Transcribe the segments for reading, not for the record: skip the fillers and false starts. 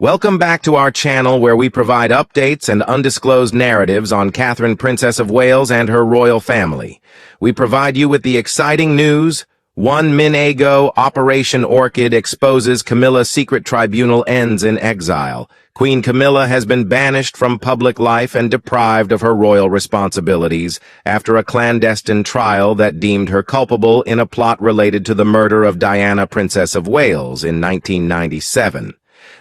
Welcome back to our channel where we provide updates and undisclosed narratives on Catherine, Princess of Wales and her royal family. We provide you with the exciting news. 1 min ago, Operation Orchid exposes Camilla's secret tribunal ends in exile. Queen Camilla has been banished from public life and deprived of her royal responsibilities after a clandestine trial that deemed her culpable in a plot related to the murder of Diana, Princess of Wales, in 1997.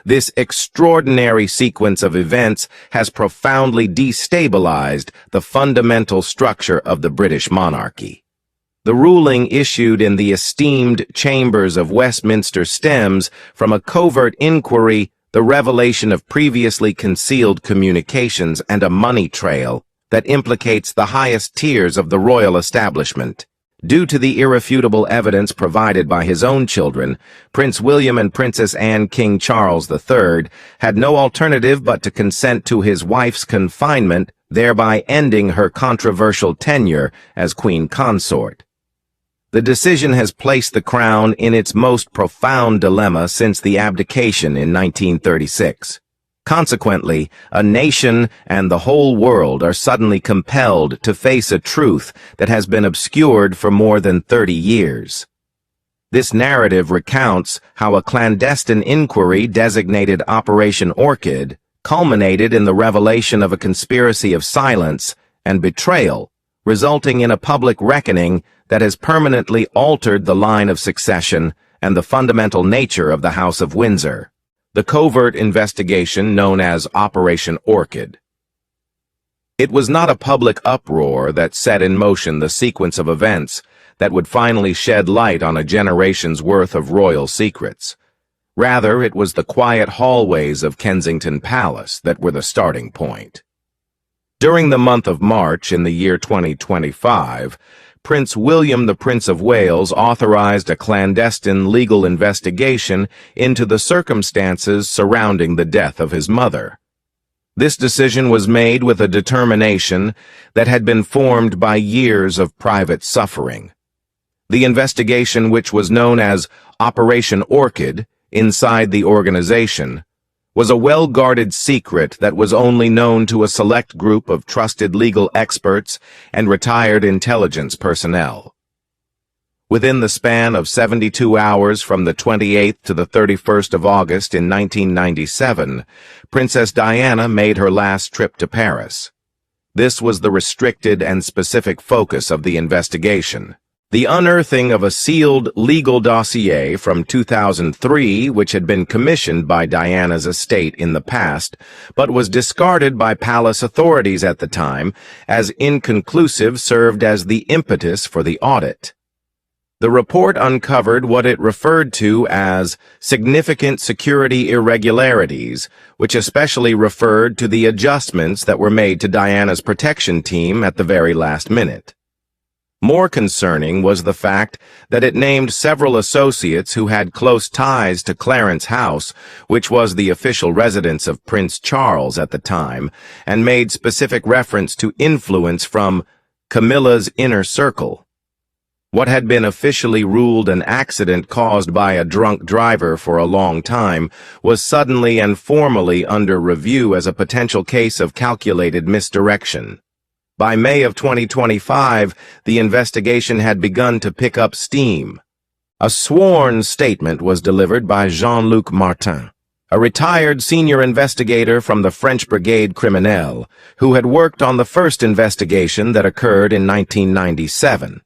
This extraordinary sequence of events has profoundly destabilized the fundamental structure of the British monarchy. The ruling issued in the esteemed chambers of Westminster stems from a covert inquiry, the revelation of previously concealed communications, and a money trail that implicates the highest tiers of the royal establishment. Due to the irrefutable evidence provided by his own children, Prince William and Princess Anne, King Charles III, had no alternative but to consent to his wife's confinement, thereby ending her controversial tenure as Queen Consort. The decision has placed the crown in its most profound dilemma since the abdication in 1936. Consequently, a nation and the whole world are suddenly compelled to face a truth that has been obscured for more than 30 years. This narrative recounts how a clandestine inquiry designated Operation Orchid culminated in the revelation of a conspiracy of silence and betrayal, resulting in a public reckoning that has permanently altered the line of succession and the fundamental nature of the House of Windsor. The covert investigation known as Operation Orchid. It was not a public uproar that set in motion the sequence of events that would finally shed light on a generation's worth of royal secrets. Rather, it was the quiet hallways of Kensington Palace that were the starting point. During the month of March in the year 2025, Prince William, the Prince of Wales, authorized a clandestine legal investigation into the circumstances surrounding the death of his mother. This decision was made with a determination that had been formed by years of private suffering. The investigation, which was known as Operation Orchid inside the organization, was a well-guarded secret that was only known to a select group of trusted legal experts and retired intelligence personnel. Within the span of 72 hours from the 28th to the 31st of August in 1997, Princess Diana made her last trip to Paris. This was the restricted and specific focus of the investigation. The unearthing of a sealed legal dossier from 2003, which had been commissioned by Diana's estate in the past, but was discarded by palace authorities at the time, as inconclusive, served as the impetus for the audit. The report uncovered what it referred to as significant security irregularities, which especially referred to the adjustments that were made to Diana's protection team at the very last minute. More concerning was the fact that it named several associates who had close ties to Clarence House, which was the official residence of Prince Charles at the time, and made specific reference to influence from Camilla's inner circle. What had been officially ruled an accident caused by a drunk driver for a long time was suddenly and formally under review as a potential case of calculated misdirection. By May of 2025, the investigation had begun to pick up steam. A sworn statement was delivered by Jean-Luc Martin, a retired senior investigator from the French Brigade Criminelle, who had worked on the first investigation that occurred in 1997.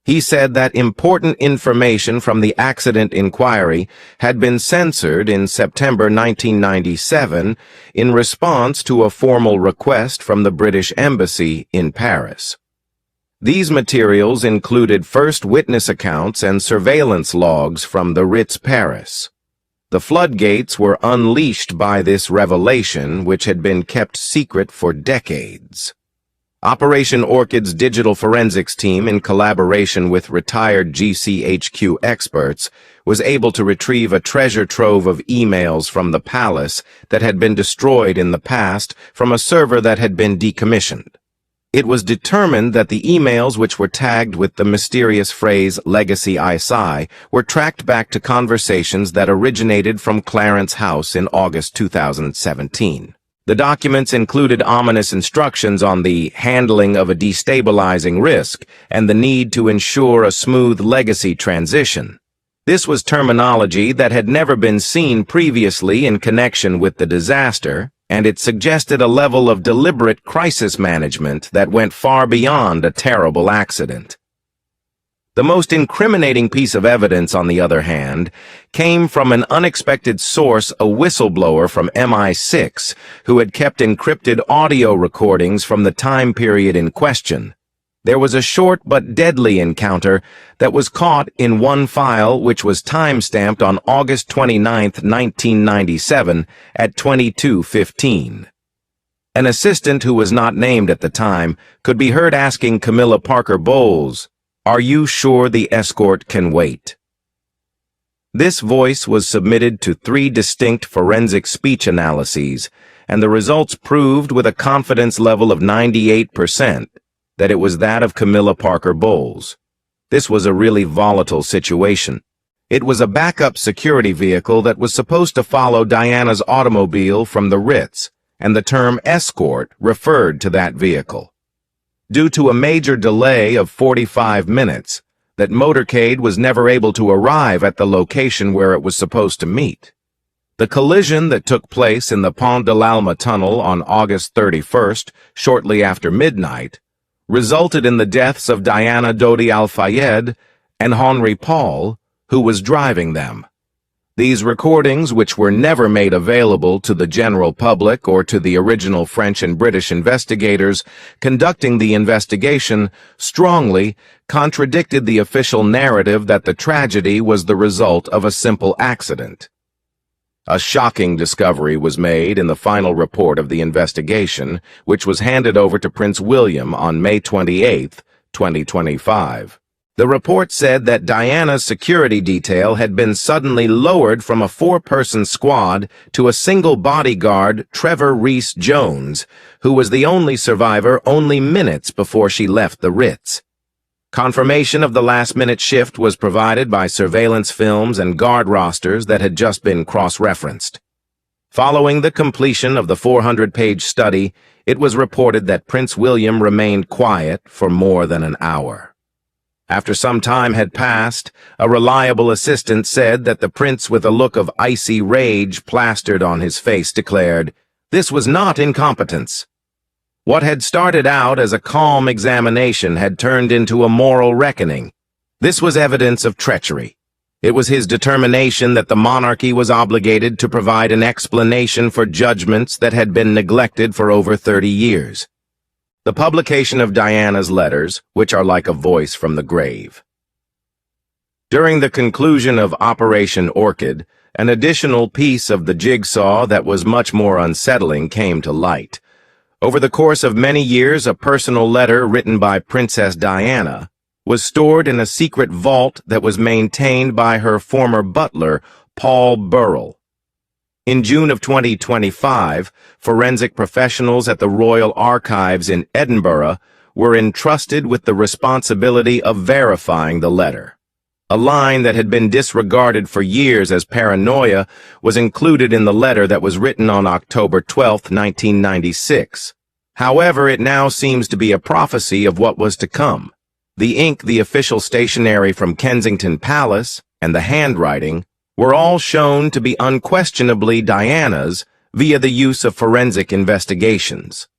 He said that important information from the accident inquiry had been censored in September 1997 in response to a formal request from the British Embassy in Paris. These materials included first witness accounts and surveillance logs from the Ritz Paris. The floodgates were unleashed by this revelation, which had been kept secret for decades. Operation Orchid's digital forensics team, in collaboration with retired GCHQ experts, was able to retrieve a treasure trove of emails from the palace that had been destroyed in the past from a server that had been decommissioned. It was determined that the emails which were tagged with the mysterious phrase Legacy ISI were tracked back to conversations that originated from Clarence House in August 2017. The documents included ominous instructions on the handling of a destabilizing risk and the need to ensure a smooth legacy transition. This was terminology that had never been seen previously in connection with the disaster, and it suggested a level of deliberate crisis management that went far beyond a terrible accident. The most incriminating piece of evidence, on the other hand, came from an unexpected source, a whistleblower from MI6, who had kept encrypted audio recordings from the time period in question. There was a short but deadly encounter that was caught in one file which was time-stamped on August 29, 1997 at 22:15. An assistant who was not named at the time could be heard asking Camilla Parker Bowles, "Are you sure the escort can wait?" This voice was submitted to 3 distinct forensic speech analyses, and the results proved with a confidence level of 98% that it was that of Camilla Parker Bowles. This was a really volatile situation. It was a backup security vehicle that was supposed to follow Diana's automobile from the Ritz, and the term escort referred to that vehicle. Due to a major delay of 45 minutes, that motorcade was never able to arrive at the location where it was supposed to meet. The collision that took place in the Pont de l'Alma tunnel on August 31st, shortly after midnight, resulted in the deaths of Diana Dodi Al-Fayed and Henri Paul, who was driving them. These recordings, which were never made available to the general public or to the original French and British investigators conducting the investigation, strongly contradicted the official narrative that the tragedy was the result of a simple accident. A shocking discovery was made in the final report of the investigation, which was handed over to Prince William on May 28, 2025. The report said that Diana's security detail had been suddenly lowered from a 4-person squad to a single bodyguard, Trevor Rees-Jones, who was the only survivor only minutes before she left the Ritz. Confirmation of the last-minute shift was provided by surveillance films and guard rosters that had just been cross-referenced. Following the completion of the 400-page study, it was reported that Prince William remained quiet for more than an hour. After some time had passed, a reliable assistant said that the prince, with a look of icy rage plastered on his face, declared, "This was not incompetence." What had started out as a calm examination had turned into a moral reckoning. This was evidence of treachery. It was his determination that the monarchy was obligated to provide an explanation for judgments that had been neglected for over 30 years. The publication of Diana's letters, which are like a voice from the grave. During the conclusion of Operation Orchid, an additional piece of the jigsaw that was much more unsettling came to light. Over the course of many years, a personal letter written by Princess Diana was stored in a secret vault that was maintained by her former butler, Paul Burrell. In June of 2025, forensic professionals at the Royal Archives in Edinburgh were entrusted with the responsibility of verifying the letter. A line that had been disregarded for years as paranoia was included in the letter that was written on October 12, 1996. However, it now seems to be a prophecy of what was to come. The ink, the official stationery from Kensington Palace, and the handwriting were all shown to be unquestionably Diana's via the use of forensic investigations.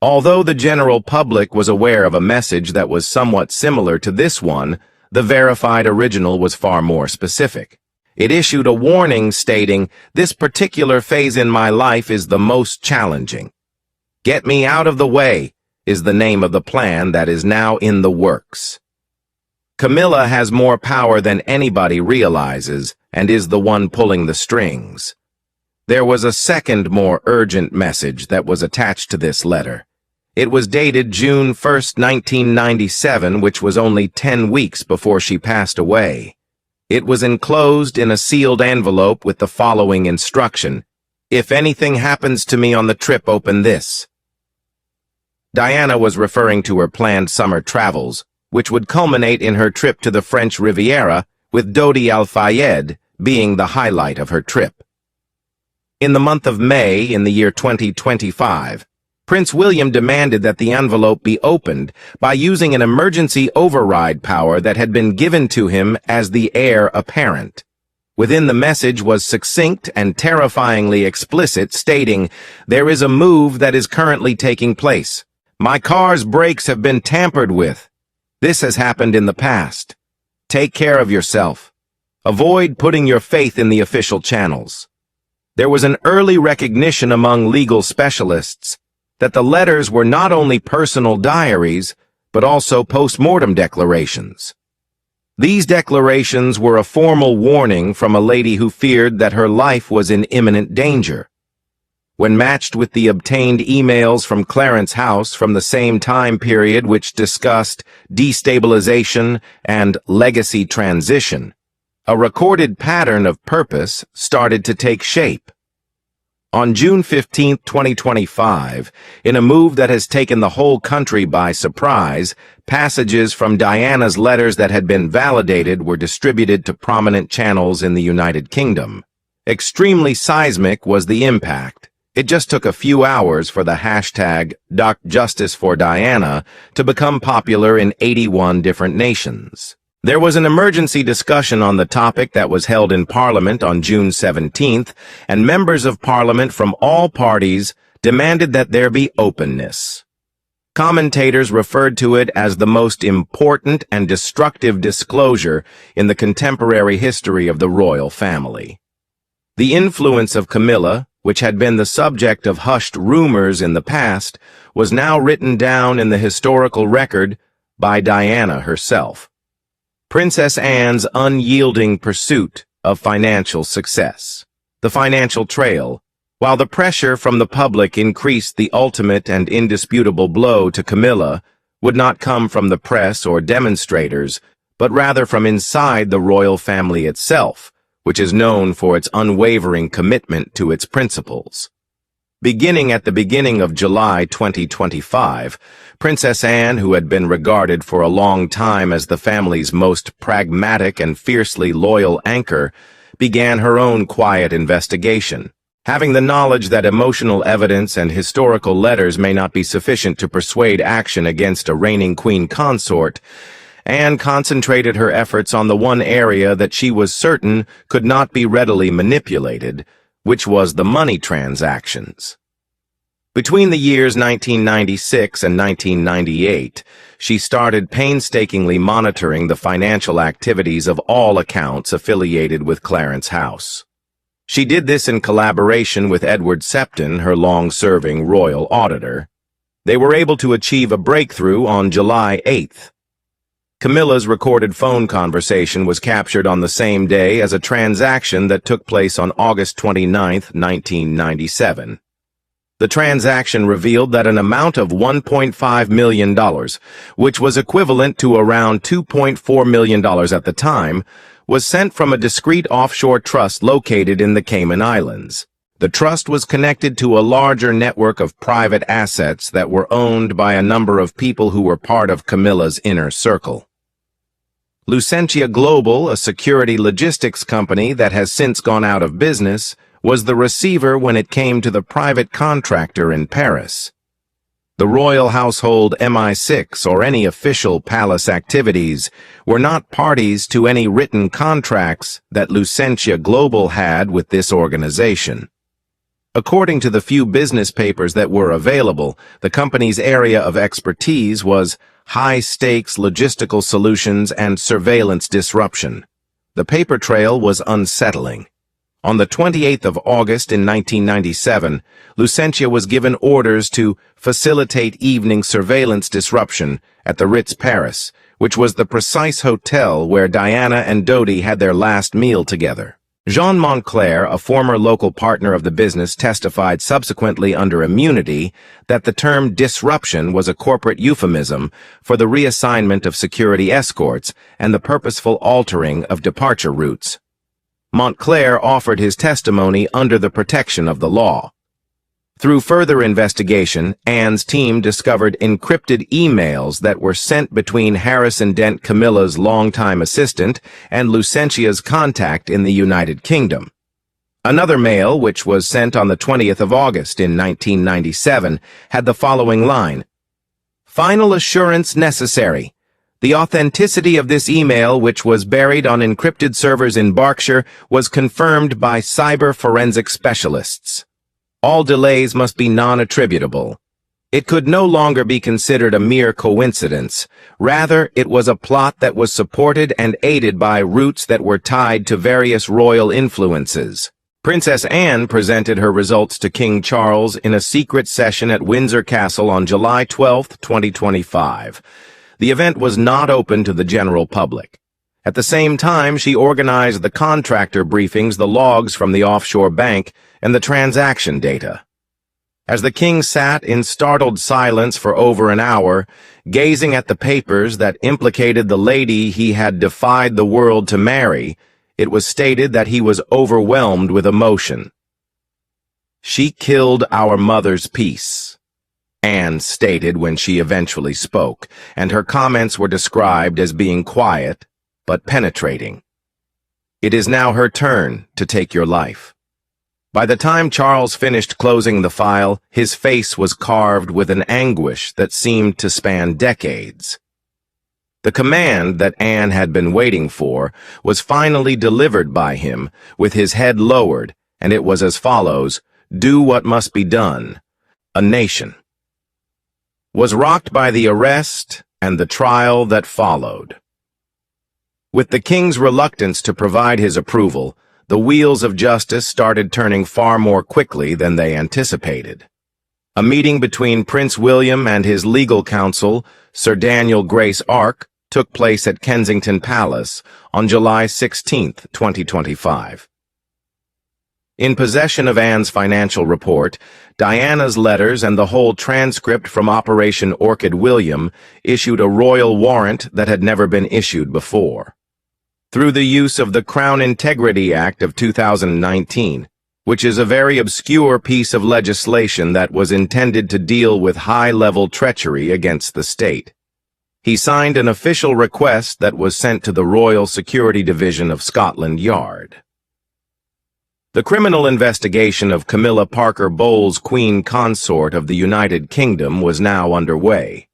Although the general public was aware of a message that was somewhat similar to this one, the verified original was far more specific. It issued a warning stating, "This particular phase in my life is the most challenging. Get me out of the way," is the name of the plan that is now in the works. Camilla has more power than anybody realizes and is the one pulling the strings. There was a second, more urgent message that was attached to this letter. It was dated June 1, 1997, which was only 10 weeks before she passed away. It was enclosed in a sealed envelope with the following instruction: "If anything happens to me on the trip, open this." Diana was referring to her planned summer travels, which would culminate in her trip to the French Riviera, with Dodi Al-Fayed being the highlight of her trip. In the month of May in the year 2025, Prince William demanded that the envelope be opened by using an emergency override power that had been given to him as the heir apparent. Within the message was succinct and terrifyingly explicit, stating, "There is a move that is currently taking place. My car's brakes have been tampered with. This has happened in the past. Take care of yourself. Avoid putting your faith in the official channels." There was an early recognition among legal specialists that the letters were not only personal diaries, but also post-mortem declarations. These declarations were a formal warning from a lady who feared that her life was in imminent danger. When matched with the obtained emails from Clarence House from the same time period which discussed destabilization and legacy transition, a recorded pattern of purpose started to take shape. On June 15, 2025, in a move that has taken the whole country by surprise, passages from Diana's letters that had been validated were distributed to prominent channels in the United Kingdom. Extremely seismic was the impact. It just took a few hours for the hashtag #JusticeForDiana to become popular in 81 different nations. There was an emergency discussion on the topic that was held in Parliament on June 17th, and members of Parliament from all parties demanded that there be openness. Commentators referred to it as the most important and destructive disclosure in the contemporary history of the royal family. The influence of Camilla, which had been the subject of hushed rumors in the past, was now written down in the historical record by Diana herself. Princess Anne's unyielding pursuit of financial success. The financial trail. While the pressure from the public increased, the ultimate and indisputable blow to Camilla would not come from the press or demonstrators, but rather from inside the royal family itself, which is known for its unwavering commitment to its principles. Beginning at the beginning of July 2025, Princess Anne, who had been regarded for a long time as the family's most pragmatic and fiercely loyal anchor, began her own quiet investigation. Having the knowledge that emotional evidence and historical letters may not be sufficient to persuade action against a reigning queen consort, Anne concentrated her efforts on the one area that she was certain could not be readily manipulated, which was the money transactions. Between the years 1996 and 1998, she started painstakingly monitoring the financial activities of all accounts affiliated with Clarence House. She did this in collaboration with Edward Septon, her long-serving royal auditor. They were able to achieve a breakthrough on July 8th. Camilla's recorded phone conversation was captured on the same day as a transaction that took place on August 29, 1997. The transaction revealed that an amount of $1.5 million, which was equivalent to around $2.4 million at the time, was sent from a discreet offshore trust located in the Cayman Islands. The trust was connected to a larger network of private assets that were owned by a number of people who were part of Camilla's inner circle. Lucentia Global, a security logistics company that has since gone out of business, was the receiver when it came to the private contractor in Paris. The royal household, MI6, or any official palace activities were not parties to any written contracts that Lucentia Global had with this organization. According to the few business papers that were available, the company's area of expertise was high-stakes logistical solutions and surveillance disruption. The paper trail was unsettling. On the 28th of August in 1997, Lucentia was given orders to facilitate evening surveillance disruption at the Ritz Paris, which was the precise hotel where Diana and Dodi had their last meal together. Jean Montclair, a former local partner of the business, testified subsequently under immunity that the term disruption was a corporate euphemism for the reassignment of security escorts and the purposeful altering of departure routes. Montclair offered his testimony under the protection of the law. Through further investigation, Anne's team discovered encrypted emails that were sent between Harrison Dent, Camilla's longtime assistant, and Lucentia's contact in the United Kingdom. Another mail, which was sent on the 20th of August in 1997, had the following line: "Final assurance necessary. The authenticity of this email, which was buried on encrypted servers in Berkshire, was confirmed by cyber forensic specialists. All delays must be non-attributable. It could no longer be considered a mere coincidence. Rather, it was a plot that was supported and aided by roots that were tied to various royal influences." Princess Anne presented her results to King Charles in a secret session at Windsor Castle on July 12, 2025. The event was not open to the general public. At the same time, she organized the contractor briefings, the logs from the offshore bank, and the transaction data. As the king sat in startled silence for over an hour, gazing at the papers that implicated the lady he had defied the world to marry, it was stated that he was overwhelmed with emotion. "She killed our mother's peace," Anne stated when she eventually spoke, and her comments were described as being quiet but penetrating. "It is now her turn to take your life." By the time Charles finished closing the file, his face was carved with an anguish that seemed to span decades. The command that Anne had been waiting for was finally delivered by him, with his head lowered, and it was as follows: "Do what must be done." A nation was rocked by the arrest and the trial that followed. With the king's reluctance to provide his approval, the wheels of justice started turning far more quickly than they anticipated. A meeting between Prince William and his legal counsel, Sir Daniel Grace-Ark, took place at Kensington Palace on July 16, 2025. In possession of Anne's financial report, Diana's letters, and the whole transcript from Operation Orchid, William issued a royal warrant that had never been issued before. Through the use of the Crown Integrity Act of 2019, which is a very obscure piece of legislation that was intended to deal with high-level treachery against the state, he signed an official request that was sent to the Royal Security Division of Scotland Yard. The criminal investigation of Camilla Parker Bowles, Queen Consort of the United Kingdom, was now underway.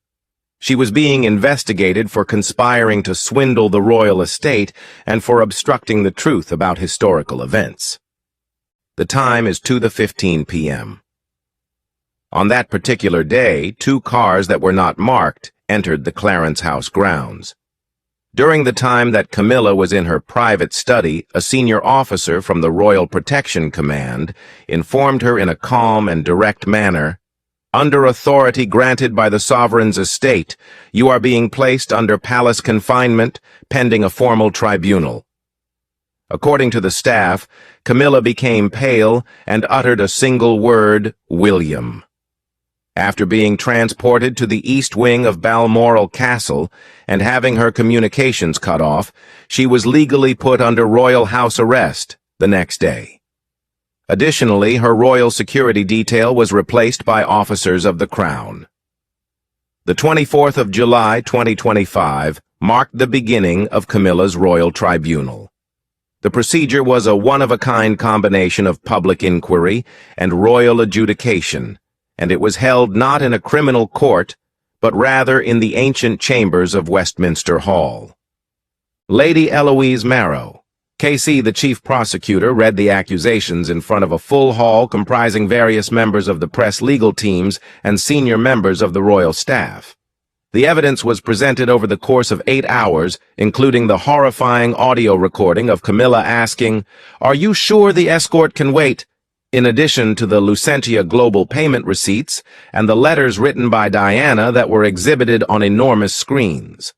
She was being investigated for conspiring to swindle the royal estate and for obstructing the truth about historical events. The time is 2:15 p.m. On that particular day, 2 cars that were not marked entered the Clarence House grounds. During the time that Camilla was in her private study, a senior officer from the Royal Protection Command informed her in a calm and direct manner, "Under authority granted by the sovereign's estate, you are being placed under palace confinement pending a formal tribunal." According to the staff, Camilla became pale and uttered a single word: "William." After being transported to the east wing of Balmoral Castle and having her communications cut off, she was legally put under royal house arrest the next day. Additionally, her royal security detail was replaced by officers of the Crown. The 24th of July, 2025, marked the beginning of Camilla's royal tribunal. The procedure was a one-of-a-kind combination of public inquiry and royal adjudication, and it was held not in a criminal court, but rather in the ancient chambers of Westminster Hall. Lady Eloise Marrow, KC, the chief prosecutor, read the accusations in front of a full hall comprising various members of the press legal teams and senior members of the royal staff. The evidence was presented over the course of 8 hours, including the horrifying audio recording of Camilla asking, "Are you sure the escort can wait?" in addition to the Lucentia global payment receipts and the letters written by Diana that were exhibited on enormous screens.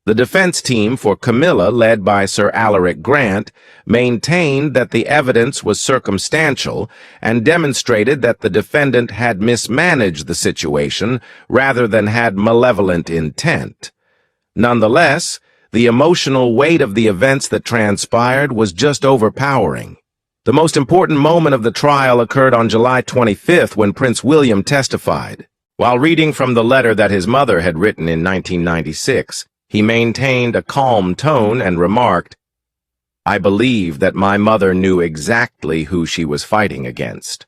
The defense team for Camilla, led by Sir Alaric Grant, maintained that the evidence was circumstantial and demonstrated that the defendant had mismanaged the situation rather than had malevolent intent. Nonetheless, the emotional weight of the events that transpired was just overpowering. The most important moment of the trial occurred on July 25th when Prince William testified. While reading from the letter that his mother had written in 1996, he maintained a calm tone and remarked, "I believe that my mother knew exactly who she was fighting against."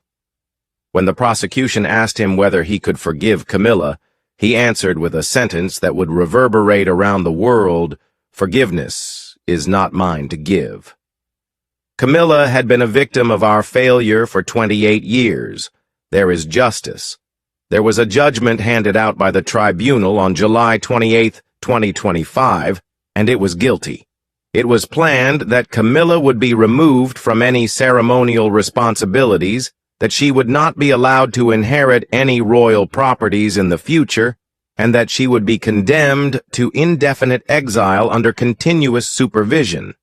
When the prosecution asked him whether he could forgive Camilla, he answered with a sentence that would reverberate around the world, "Forgiveness is not mine to give." Camilla had been a victim of our failure for 28 years. There is justice. There was a judgment handed out by the Tribunal on July 28, 2025, and it was guilty. It was planned that Camilla would be removed from any ceremonial responsibilities, that she would not be allowed to inherit any royal properties in the future, and that she would be condemned to indefinite exile under continuous supervision.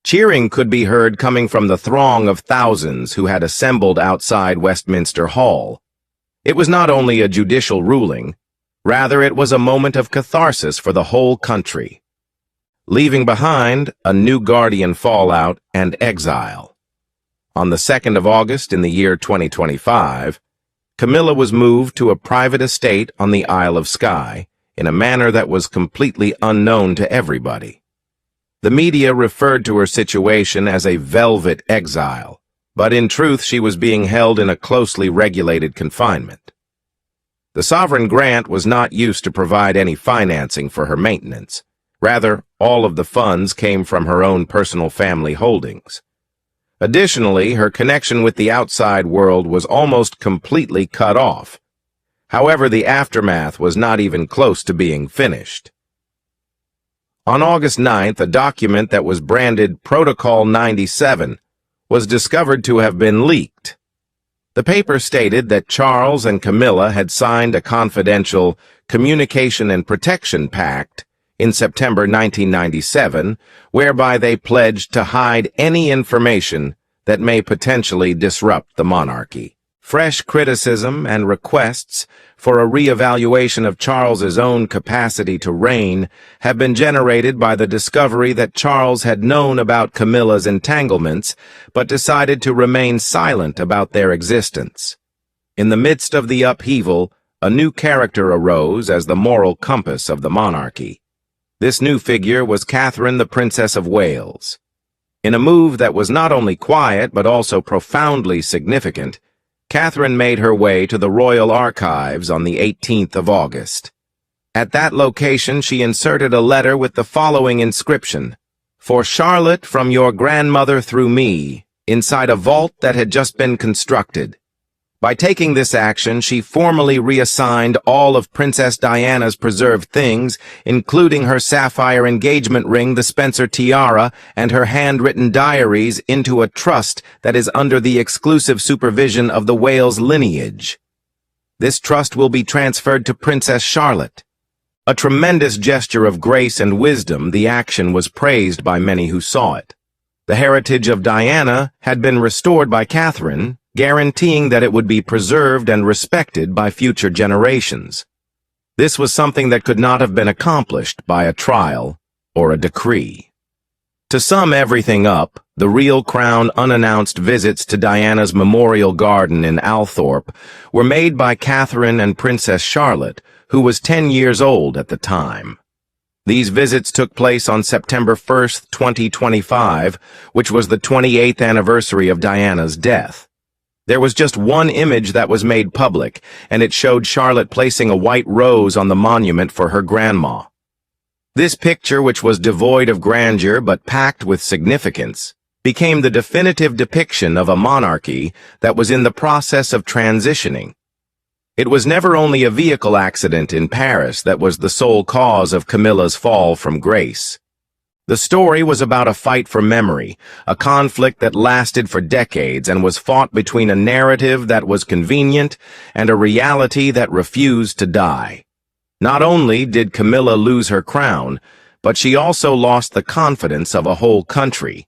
Cheering could be heard coming from the throng of thousands who had assembled outside Westminster Hall. It was not only a judicial ruling, rather it was a moment of catharsis for the whole country, leaving behind a new guardian fallout and exile. On the 2nd of August in the year 2025, Camilla was moved to a private estate on the Isle of Skye in a manner that was completely unknown to everybody. The media referred to her situation as a velvet exile, but in truth she was being held in a closely regulated confinement. The sovereign grant was not used to provide any financing for her maintenance. Rather, all of the funds came from her own personal family holdings. Additionally, her connection with the outside world was almost completely cut off. However, the aftermath was not even close to being finished. On August 9th, a document that was branded Protocol 97 was discovered to have been leaked. The paper stated that Charles and Camilla had signed a confidential Communication and Protection Pact in September 1997, whereby they pledged to hide any information that may potentially disrupt the monarchy. Fresh criticism and requests for a re-evaluation of Charles's own capacity to reign have been generated by the discovery that Charles had known about Camilla's entanglements, but decided to remain silent about their existence. In the midst of the upheaval, a new character arose as the moral compass of the monarchy. This new figure was Catherine, the Princess of Wales. In a move that was not only quiet but also profoundly significant, Catherine made her way to the Royal Archives on the 18th of August. At that location, she inserted a letter with the following inscription: "For Charlotte, from your grandmother through me," inside a vault that had just been constructed. By taking this action, she formally reassigned all of Princess Diana's preserved things, including her sapphire engagement ring, the Spencer tiara, and her handwritten diaries, into a trust that is under the exclusive supervision of the Wales lineage. This trust will be transferred to Princess Charlotte. A tremendous gesture of grace and wisdom, the action was praised by many who saw it. The heritage of Diana had been restored by Catherine, guaranteeing that it would be preserved and respected by future generations. This was something that could not have been accomplished by a trial or a decree. To sum everything up, the real crown unannounced visits to Diana's memorial garden in Althorpe were made by Catherine and Princess Charlotte, who was 10 years old at the time. These visits took place on September 1st, 2025, which was the 28th anniversary of Diana's death. There was just one image that was made public, and it showed Charlotte placing a white rose on the monument for her grandma. This picture, which was devoid of grandeur but packed with significance, became the definitive depiction of a monarchy that was in the process of transitioning. It was never only a vehicle accident in Paris that was the sole cause of Camilla's fall from grace. The story was about a fight for memory, a conflict that lasted for decades and was fought between a narrative that was convenient and a reality that refused to die. Not only did Camilla lose her crown, but she also lost the confidence of a whole country.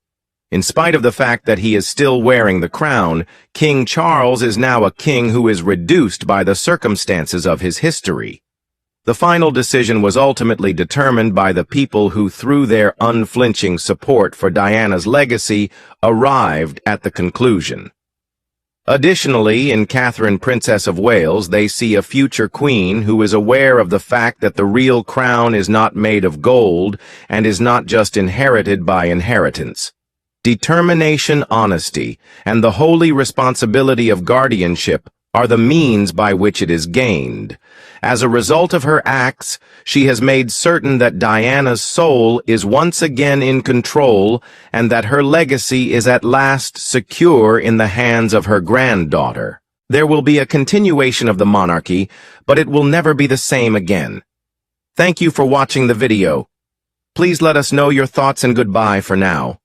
In spite of the fact that he is still wearing the crown, King Charles is now a king who is reduced by the circumstances of his history. The final decision was ultimately determined by the people who, through their unflinching support for Diana's legacy, arrived at the conclusion. Additionally, in Catherine, Princess of Wales, they see a future queen who is aware of the fact that the real crown is not made of gold and is not just inherited by inheritance. Determination, honesty, and the holy responsibility of guardianship are the means by which it is gained. As a result of her acts, she has made certain that Diana's soul is once again in control and that her legacy is at last secure in the hands of her granddaughter. There will be a continuation of the monarchy, but it will never be the same again. Thank you for watching the video. Please let us know your thoughts and goodbye for now.